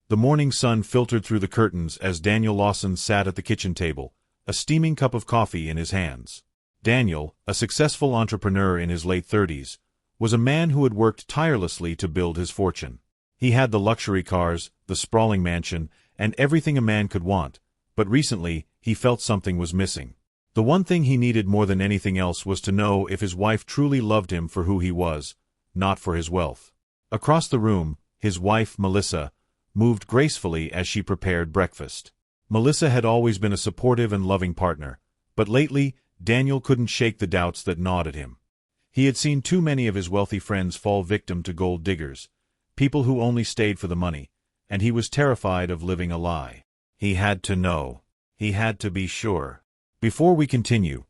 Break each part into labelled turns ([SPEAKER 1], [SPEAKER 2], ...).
[SPEAKER 1] The morning sun filtered through the curtains as Daniel Lawson sat at the kitchen table, a steaming cup of coffee in his hands. Daniel, a successful entrepreneur in his late 30s, was a man who had worked tirelessly to build his fortune. He had the luxury cars, the sprawling mansion, and everything a man could want, but recently he felt something was missing. The one thing he needed more than anything else was to know if his wife truly loved him for who he was, not for his wealth. Across the room, his wife, Melissa, moved gracefully as she prepared breakfast. Melissa had always been a supportive and loving partner, but lately Daniel couldn't shake the doubts that gnawed at him. He had seen too many of his wealthy friends fall victim to gold diggers, people who only stayed for the money, and he was terrified of living a lie. He had to know. He had to be sure. Before we continue,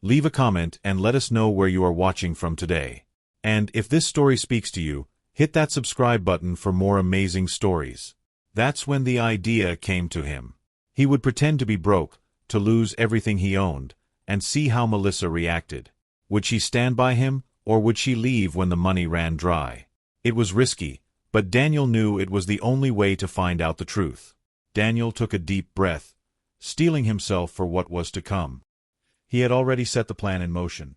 [SPEAKER 1] leave a comment and let us know where you are watching from today. And if this story speaks to you, hit that subscribe button for more amazing stories. That's when the idea came to him. He would pretend to be broke, to lose everything he owned, and see how Melissa reacted. Would she stand by him, or would she leave when the money ran dry? It was risky, but Daniel knew it was the only way to find out the truth. Daniel took a deep breath, steeling himself for what was to come. He had already set the plan in motion.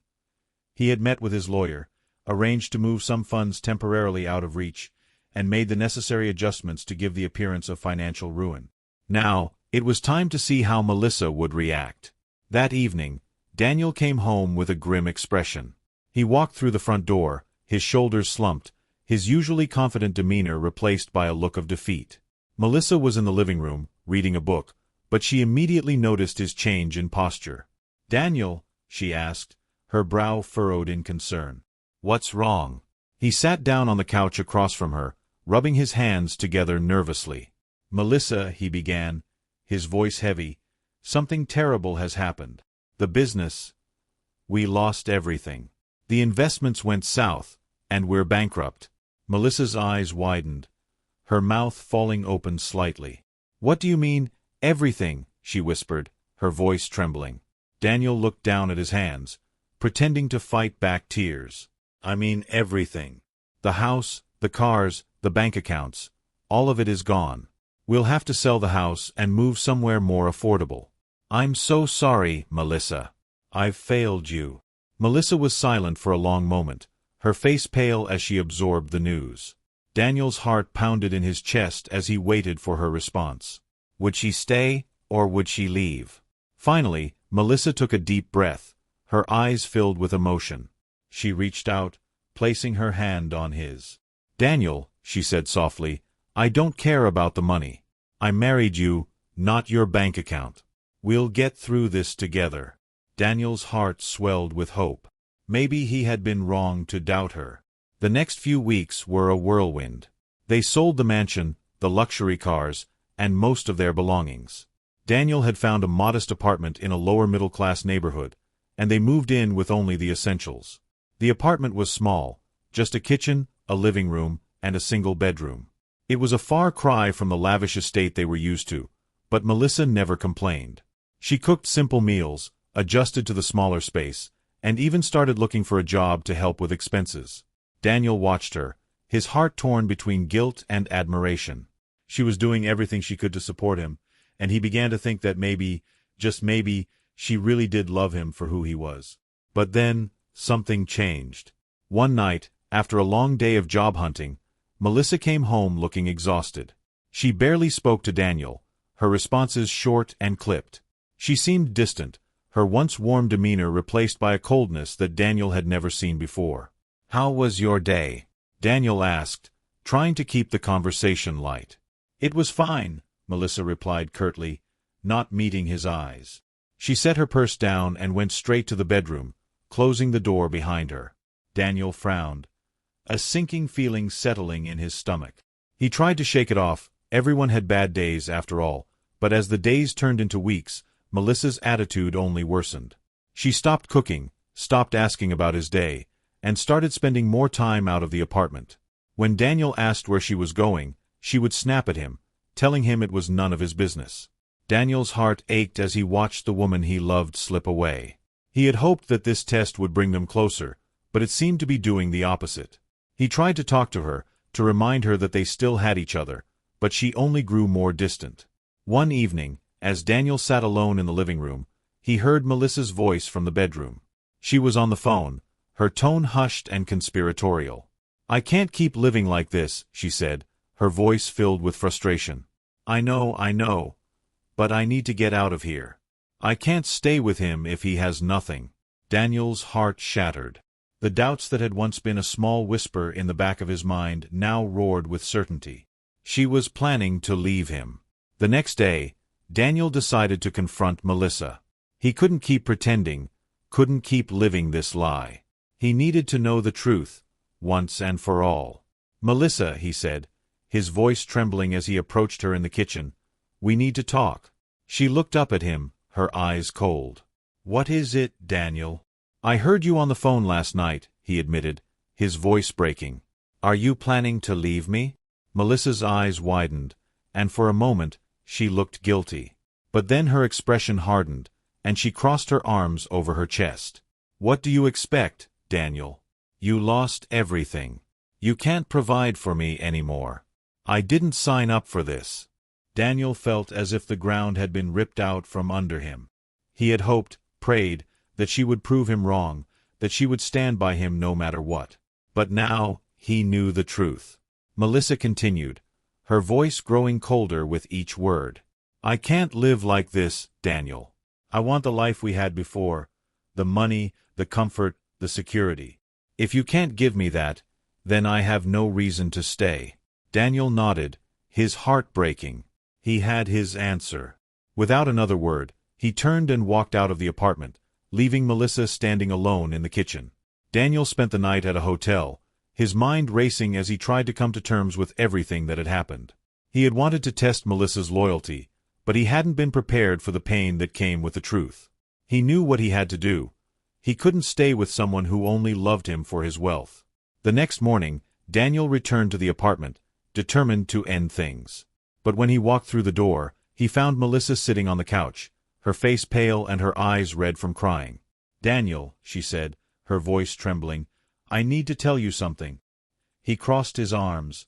[SPEAKER 1] He had met with his lawyer, arranged to move some funds temporarily out of reach, and made the necessary adjustments to give the appearance of financial ruin. Now, it was time to see how Melissa would react. That evening, Daniel came home with a grim expression. He walked through the front door, his shoulders slumped, his usually confident demeanor replaced by a look of defeat. Melissa was in the living room, reading a book, but she immediately noticed his change in posture. "Daniel," she asked, her brow furrowed in concern. "What's wrong?" He sat down on the couch across from her, rubbing his hands together nervously. "Melissa," he began, his voice heavy, "something terrible has happened. The business. We lost everything. The investments went south, and we're bankrupt." Melissa's eyes widened, her mouth falling open slightly. "What do you mean, everything?" she whispered, her voice trembling. Daniel looked down at his hands, pretending to fight back tears. "I mean everything. The house, the cars, the bank accounts, all of it is gone. We'll have to sell the house and move somewhere more affordable." "I'm so sorry, Melissa. I've failed you." Melissa was silent for a long moment, her face pale as she absorbed the news. Daniel's heart pounded in his chest as he waited for her response. Would she stay, or would she leave? Finally, Melissa took a deep breath, her eyes filled with emotion. She reached out, placing her hand on his. "Daniel," she said softly, "I don't care about the money. I married you, not your bank account. We'll get through this together." Daniel's heart swelled with hope. Maybe he had been wrong to doubt her. The next few weeks were a whirlwind. They sold the mansion, the luxury cars, and most of their belongings. Daniel had found a modest apartment in a lower-middle-class neighborhood, and they moved in with only the essentials. The apartment was small, just a kitchen, a living room, and a single bedroom. It was a far cry from the lavish estate they were used to, but Melissa never complained. She cooked simple meals, adjusted to the smaller space, and even started looking for a job to help with expenses. Daniel watched her, his heart torn between guilt and admiration. She was doing everything she could to support him, and he began to think that maybe, just maybe, she really did love him for who he was. But then, something changed. One night, after a long day of job hunting, Melissa came home looking exhausted. She barely spoke to Daniel, her responses short and clipped. She seemed distant, her once warm demeanor replaced by a coldness that Daniel had never seen before. "How was your day?" Daniel asked, trying to keep the conversation light. "It was fine," Melissa replied curtly, not meeting his eyes. She set her purse down and went straight to the bedroom, closing the door behind her. Daniel frowned, a sinking feeling settling in his stomach. He tried to shake it off. Everyone had bad days after all, but as the days turned into weeks, Melissa's attitude only worsened. She stopped cooking, stopped asking about his day, and started spending more time out of the apartment. When Daniel asked where she was going, she would snap at him, telling him it was none of his business. Daniel's heart ached as he watched the woman he loved slip away. He had hoped that this test would bring them closer, but it seemed to be doing the opposite. He tried to talk to her, to remind her that they still had each other, but she only grew more distant. One evening, as Daniel sat alone in the living room, he heard Melissa's voice from the bedroom. She was on the phone, her tone hushed and conspiratorial. "I can't keep living like this," she said, her voice filled with frustration. I know, but I need to get out of here. I can't stay with him if he has nothing." Daniel's heart shattered. The doubts that had once been a small whisper in the back of his mind now roared with certainty. She was planning to leave him. The next day, Daniel decided to confront Melissa. He couldn't keep pretending, couldn't keep living this lie. He needed to know the truth, once and for all. "Melissa," he said, his voice trembling as he approached her in the kitchen, "we need to talk." She looked up at him, her eyes cold. "What is it, Daniel?" "I heard you on the phone last night," he admitted, his voice breaking. "Are you planning to leave me?" Melissa's eyes widened, and for a moment she looked guilty. But then her expression hardened, and she crossed her arms over her chest. "What do you expect, Daniel? You lost everything. You can't provide for me anymore. I didn't sign up for this." Daniel felt as if the ground had been ripped out from under him. He had hoped, prayed, that she would prove him wrong, that she would stand by him no matter what. But now he knew the truth. Melissa continued, her voice growing colder with each word. "I can't live like this, Daniel. I want the life we had before, the money, the comfort, the security. If you can't give me that, then I have no reason to stay." Daniel nodded, his heart breaking. He had his answer. Without another word, he turned and walked out of the apartment, leaving Melissa standing alone in the kitchen. Daniel spent the night at a hotel, his mind racing as he tried to come to terms with everything that had happened. He had wanted to test Melissa's loyalty, but he hadn't been prepared for the pain that came with the truth. He knew what he had to do. He couldn't stay with someone who only loved him for his wealth. The next morning, Daniel returned to the apartment, determined to end things. But when he walked through the door, he found Melissa sitting on the couch, her face pale and her eyes red from crying. "Daniel," she said, her voice trembling, "I need to tell you something." He crossed his arms,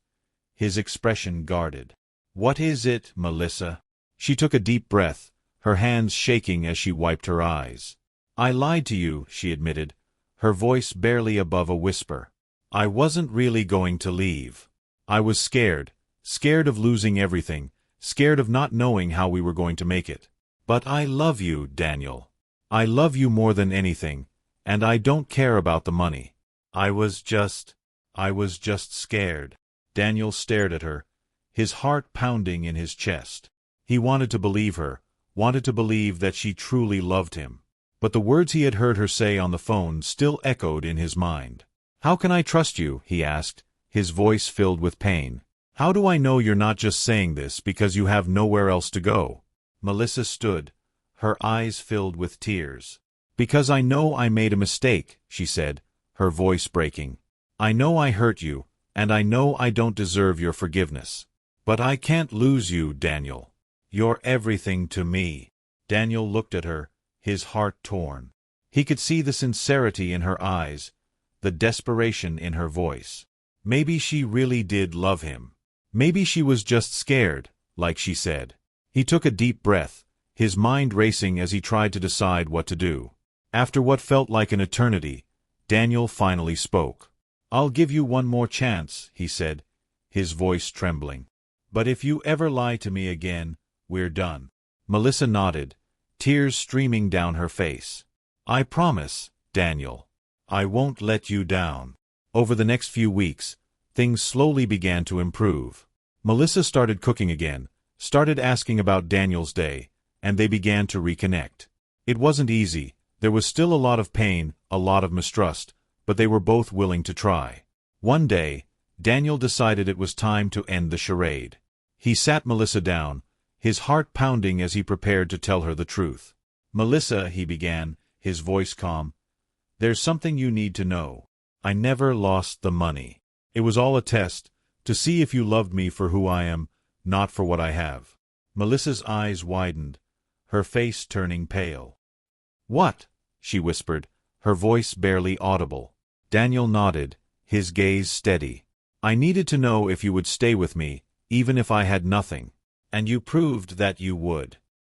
[SPEAKER 1] his expression guarded. "What is it, Melissa?" She took a deep breath, her hands shaking as she wiped her eyes. "I lied to you," she admitted, her voice barely above a whisper. "I wasn't really going to leave. I was scared of losing everything, scared of not knowing how we were going to make it. But I love you, Daniel. I love you more than anything, and I don't care about the money. I was just scared." Daniel stared at her, his heart pounding in his chest. He wanted to believe her, wanted to believe that she truly loved him. But the words he had heard her say on the phone still echoed in his mind. "How can I trust you?" he asked, his voice filled with pain. "How do I know you're not just saying this because you have nowhere else to go?" Melissa stood, her eyes filled with tears. "Because I know I made a mistake," she said, her voice breaking. "I know I hurt you, and I know I don't deserve your forgiveness. But I can't lose you, Daniel. You're everything to me." Daniel looked at her, his heart torn. He could see the sincerity in her eyes, the desperation in her voice. Maybe she really did love him. Maybe she was just scared, like she said. He took a deep breath, his mind racing as he tried to decide what to do. After what felt like an eternity, Daniel finally spoke. "I'll give you one more chance," he said, his voice trembling. "But if you ever lie to me again, we're done." Melissa nodded, tears streaming down her face. "I promise, Daniel. I won't let you down." Over the next few weeks, things slowly began to improve. Melissa started cooking again, started asking about Daniel's day, and they began to reconnect. It wasn't easy, there was still a lot of pain, a lot of mistrust, but they were both willing to try. One day, Daniel decided it was time to end the charade. He sat Melissa down, his heart pounding as he prepared to tell her the truth. "Melissa," he began, his voice calm, "there's something you need to know. I never lost the money. It was all a test, to see if you loved me for who I am, not for what I have." Melissa's eyes widened, her face turning pale. "What?" she whispered, her voice barely audible. Daniel nodded, his gaze steady. "I needed to know if you would stay with me, even if I had nothing. And you proved that you would.